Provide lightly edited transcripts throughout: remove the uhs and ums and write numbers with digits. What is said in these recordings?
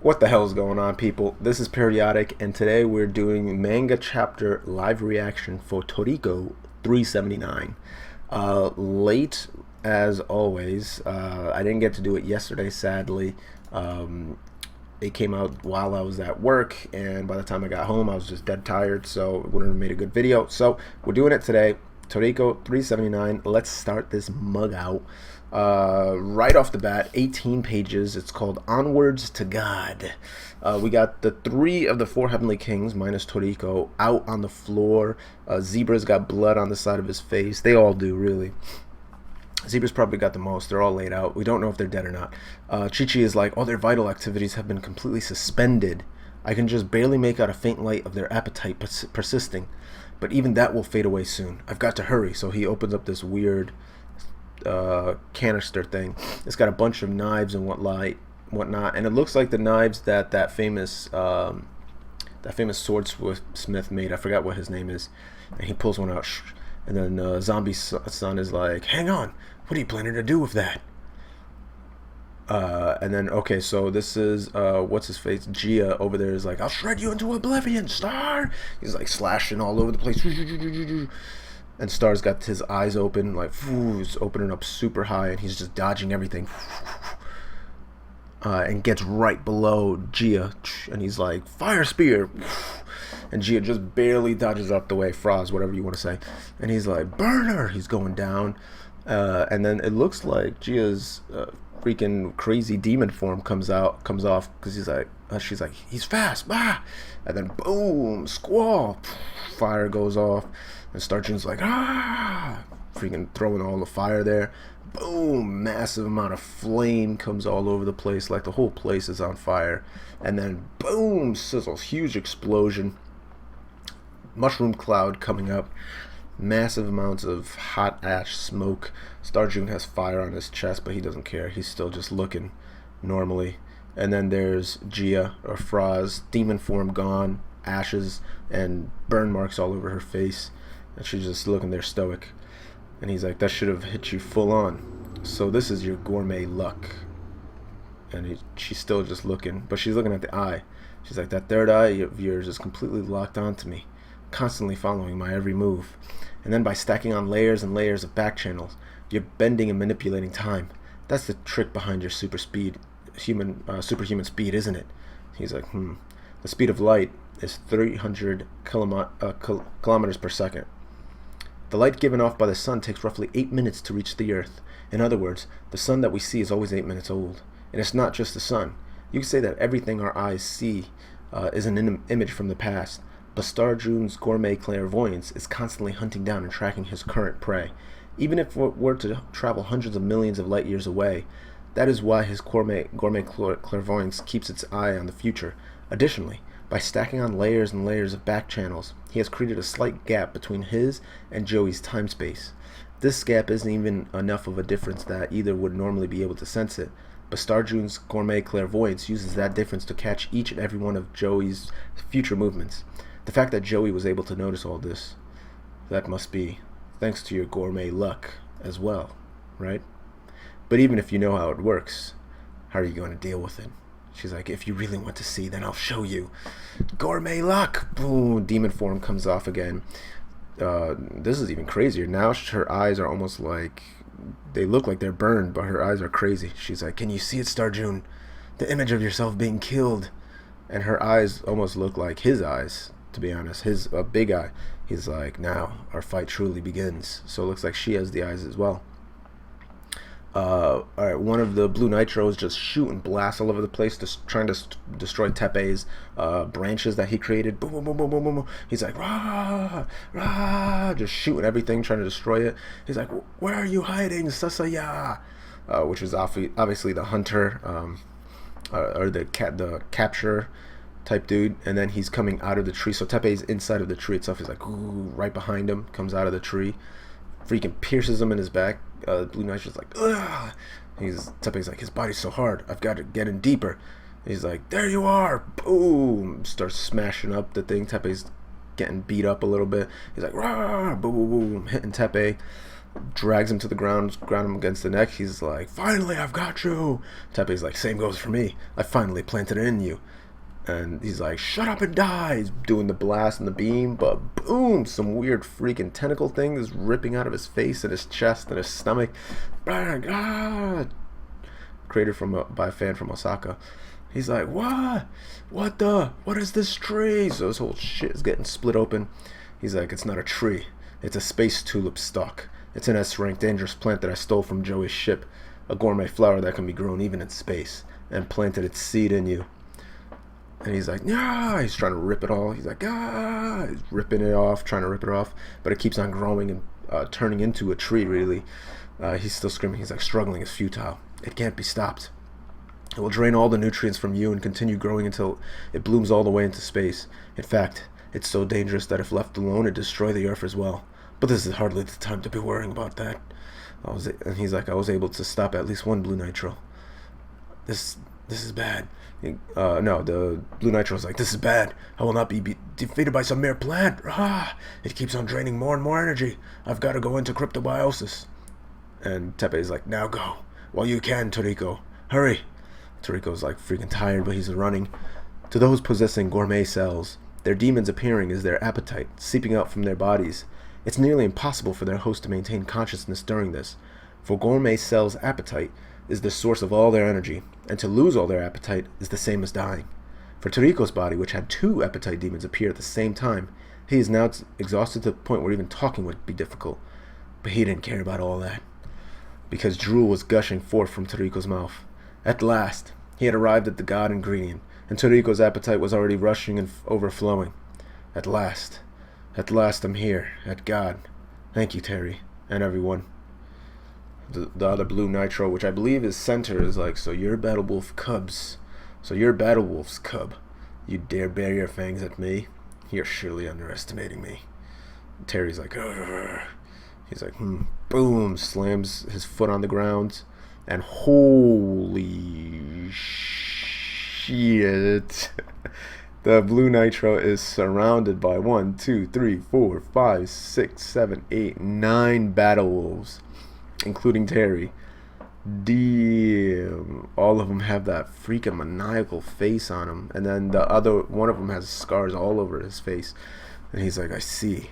What the hell is going on, people? This is Periodic, and today we're doing manga chapter live reaction for Toriko 379. Late as always. I didn't get to do it yesterday, sadly. It came out while I was at work, and by the time I got home, I was just dead tired, so it wouldn't have made a good video. So we're doing it today. Toriko 379. Let's start this mug out. Right off the bat, 18 pages. It's called Onwards to God. We got the 3 of the 4 Heavenly Kings, minus Toriko, out on the floor. Zebra's got blood on the side of his face. They all do, really. Zebra's probably got the most. They're all laid out. We don't know if they're dead or not. Chi-Chi is like, all their vital activities have been completely suspended. I can just barely make out a faint light of their appetite persisting. But even that will fade away soon. I've got to hurry. So he opens up this weird canister thing. It's got a bunch of knives and whatnot, and it looks like the knives that famous swordsmith made. I forgot what his name is. And he pulls one out, and then Zombie Son is like, "Hang on, what are you planning to do with that?" And then, okay, so this is what's his face, Gia over there is like, "I'll shred you into oblivion, Star." He's like slashing all over the place. And Star's got his eyes open, like, he's opening up super high, and he's just dodging everything. And gets right below Gia, and he's like, "Fire spear!" And Gia just barely dodges out the way, Froz, whatever you want to say. And he's like, "Burner!" He's going down. And then it looks like Gia's freaking crazy demon form comes off, because he's like, she's like, "He's fast!" Ah! And then boom, squall, fire goes off. And Star June's like, "Ah!" Freaking throwing all the fire there. Boom! Massive amount of flame comes all over the place, like the whole place is on fire. And then boom! Sizzles, huge explosion. Mushroom cloud coming up. Massive amounts of hot ash smoke. Star June has fire on his chest, but he doesn't care. He's still just looking normally. And then there's Gia, or Froz, demon form gone, ashes and burn marks all over her face. And she's just looking there stoic. And he's like, "That should have hit you full on. So this is your gourmet luck." And she's still just looking, but she's looking at the eye. She's like, "That third eye of yours is completely locked onto me, constantly following my every move. And then by stacking on layers and layers of back channels, you're bending and manipulating time. That's the trick behind your superhuman speed, isn't it?" He's like, The speed of light is 300 kilometers per second. The light given off by the sun takes roughly 8 minutes to reach the Earth. In other words, the sun that we see is always 8 minutes old. And it's not just the sun. You can say that everything our eyes see is an image from the past. But Star June's gourmet clairvoyance is constantly hunting down and tracking his current prey. Even if it were to travel hundreds of millions of light years away, that is why his gourmet clairvoyance keeps its eye on the future. Additionally, by stacking on layers and layers of back channels, he has created a slight gap between his and Joey's time-space. This gap isn't even enough of a difference that either would normally be able to sense it, but Star June's gourmet clairvoyance uses that difference to catch each and every one of Joey's future movements. The fact that Joey was able to notice all this, that must be thanks to your gourmet luck as well, right? But even if you know how it works, how are you going to deal with it? She's like, "If you really want to see, then I'll show you. Gourmet luck!" Boom! Demon form comes off again. This is even crazier. Now her eyes are almost like, they look like they're burned, but her eyes are crazy. She's like, "Can you see it, Star June? The image of yourself being killed." And her eyes almost look like his eyes, to be honest. His big eye. He's like, "Now our fight truly begins." So it looks like she has the eyes as well. Alright, one of the blue nitros just shooting blasts all over the place, just trying to destroy Tepe's branches that he created. Boom, boom, boom, boom, boom, boom. He's like, "Rah, rah," just shooting everything, trying to destroy it. He's like, "Where are you hiding, Sasaya?" Which is obviously the hunter, or the capture type dude. And then he's coming out of the tree. So Tepe's inside of the tree itself. He's like, ooh, right behind him, comes out of the tree. Freaking pierces him in his back. Blue Knight's just like, ugh. Tepe's like, "His body's so hard, I've got to get in deeper." He's like, "There you are!" Boom! Starts smashing up the thing. Tepe's getting beat up a little bit. He's like, "Rah!" Boom, boom, boom, hitting Tepe. drags him to the ground him against the neck. He's like, finally, I've got you. Tepe's like, same goes for me. I finally planted it in you. And he's like, shut up and die. He's doing the blast and the beam, but boom, some weird freaking tentacle thing is ripping out of his face and his chest and his stomach. Bang, ah! Created by a fan from Osaka. He's like, what? What is this tree? So his whole shit is getting split open. He's like, it's not a tree. It's a space tulip stalk. It's an S-rank dangerous plant that I stole from Joey's ship. A gourmet flower that can be grown even in space. And planted its seed in you. And he's like, yeah, he's trying to rip it all. He's like, ah, he's ripping it off, trying to rip it off. But it keeps on growing and turning into a tree, really. He's still screaming. He's like, struggling is futile. It can't be stopped. It will drain all the nutrients from you and continue growing until it blooms all the way into space. In fact, it's so dangerous that if left alone, it'd destroy the Earth as well. But this is hardly the time to be worrying about that. And he's like, I was able to stop at least one blue nitro. This is bad. No, the blue nitro is like, this is bad. I will not be defeated by some mere plant. It keeps on draining more and more energy. I've got to go into cryptobiosis. And Tepe is like, now go. While you can, Toriko. Hurry. Toriko's like freaking tired, but he's running. To those possessing gourmet cells, their demons appearing is their appetite, seeping out from their bodies. It's nearly impossible for their host to maintain consciousness during this, for gourmet cells' appetite is the source of all their energy, and to lose all their appetite is the same as dying. For Toriko's body, which had 2 appetite demons appear at the same time, he is now exhausted to the point where even talking would be difficult. But he didn't care about all that, because drool was gushing forth from Toriko's mouth. At last, he had arrived at the god ingredient, and Toriko's appetite was already rushing and overflowing. At last I'm here, at God. Thank you, Terry, and everyone. The other blue nitro, which I believe is center, is like, so you're Battlewolf's cub. You dare bare your fangs at me? You're surely underestimating me. Terry's like, ugh. He's like, boom, slams his foot on the ground. And holy shit, the blue nitro is surrounded by 1, 2, 3, 4, 5, 6, 7, 8, 9 battle wolves, including Terry. Damn, all of them have that freaking maniacal face on them, and then the other one of them has scars all over his face. And he's like, I see.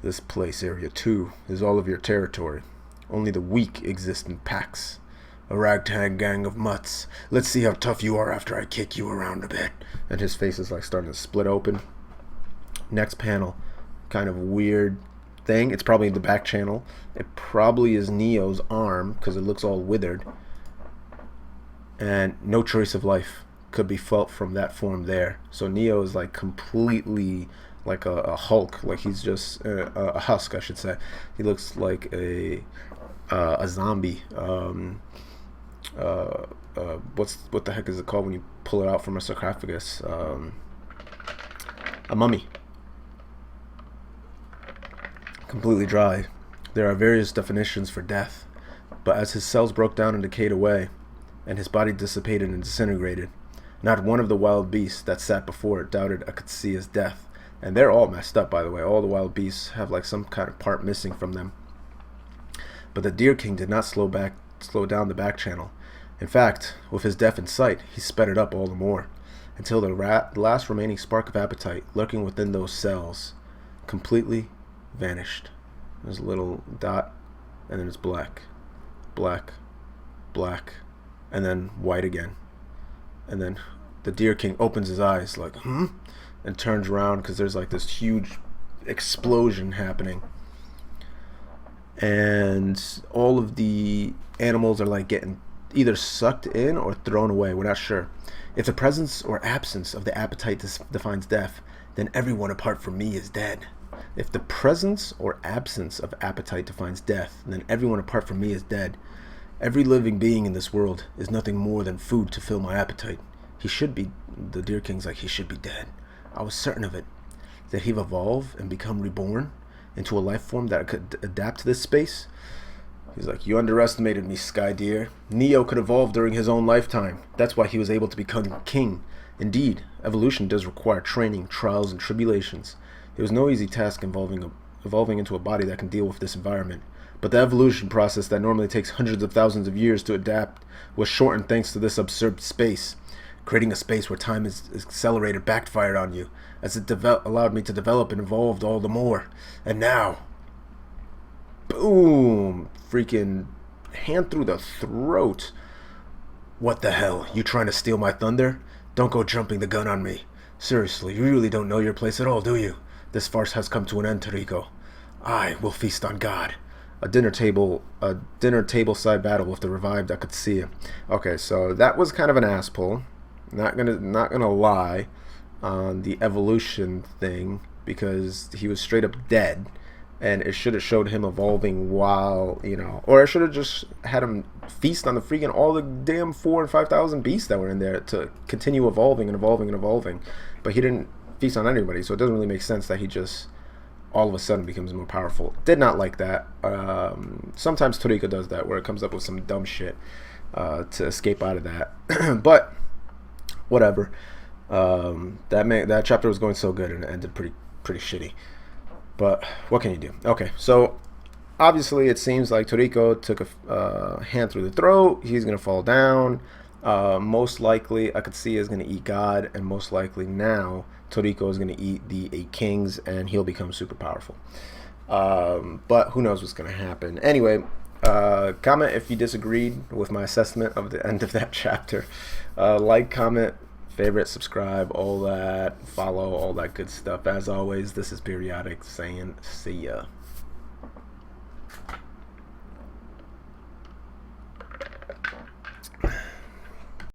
This place, Area 2, is all of your territory. Only the weak exist in packs. A ragtag gang of mutts. Let's see how tough you are after I kick you around a bit. And his face is like starting to split open. Next panel, kind of weird thing. It's probably the back channel. It probably is Neo's arm because it looks all withered. And no trace of life could be felt from that form there. So Neo is like completely like a Hulk. Like he's just a husk, I should say. He looks like a zombie. What the heck is it called when you pull it out from a sarcophagus? A mummy. Completely dry. There are various definitions for death, but as his cells broke down and decayed away, and his body dissipated and disintegrated, not one of the wild beasts that sat before it doubted I could see his death. And they're all messed up, by the way. All the wild beasts have like some kind of part missing from them. But the Deer King did not slow down the back channel. In fact, with his death in sight, he sped it up all the more, until the last remaining spark of appetite lurking within those cells completely vanished. There's a little dot, and then it's black, black, black, and then white again. And then the Deer King opens his eyes like, and turns around because there's like this huge explosion happening. And all of the animals are like getting either sucked in or thrown away. We're not sure. If the presence or absence of the appetite defines death, then everyone apart from me is dead. If the presence or absence of appetite defines death, then everyone apart from me is dead. Every living being in this world is nothing more than food to fill my appetite. The Deer King's like, he should be dead. I was certain of it. That he'd evolve and become reborn into a life form that could adapt to this space. He's like, you underestimated me, Sky Deer. Neo could evolve during his own lifetime. That's why he was able to become king. Indeed, evolution does require training, trials, and tribulations. It was no easy task evolving into a body that can deal with this environment. But the evolution process that normally takes hundreds of thousands of years to adapt was shortened thanks to this absurd space. Creating a space where time is accelerated backfired on you, as it allowed me to develop and evolve all the more. And now, boom, freaking hand through the throat. What the hell? You trying to steal my thunder? Don't go jumping the gun on me. Seriously, you really don't know your place at all, do you? This farce has come to an end, Toriko. I will feast on God. A dinner table side battle with the revived Akatsuya. Okay, so that was kind of an ass pull. Not gonna lie on the evolution thing, because he was straight up dead, and it should have showed him evolving while, you know, or it should have just had him feast on the freaking all the damn 4,000 and 5,000 beasts that were in there to continue evolving and evolving and evolving. But he didn't feast on anybody, so it doesn't really make sense that he just all of a sudden becomes more powerful. Did not like that. Sometimes Toriko does that, where it comes up with some dumb shit to escape out of that. But whatever. That chapter was going so good and it ended pretty shitty. But what can you do? Okay, so obviously it seems like Toriko took a hand through the throat. He's gonna fall down. Most likely Akatsuya is gonna eat God, and most likely now Toriko is gonna eat the 8 kings, and he'll become super powerful. But who knows what's gonna happen? Anyway, comment if you disagreed with my assessment of the end of that chapter. Like, comment, favorite, subscribe, all that, follow, all that good stuff. As always, this is Periodic saying see ya.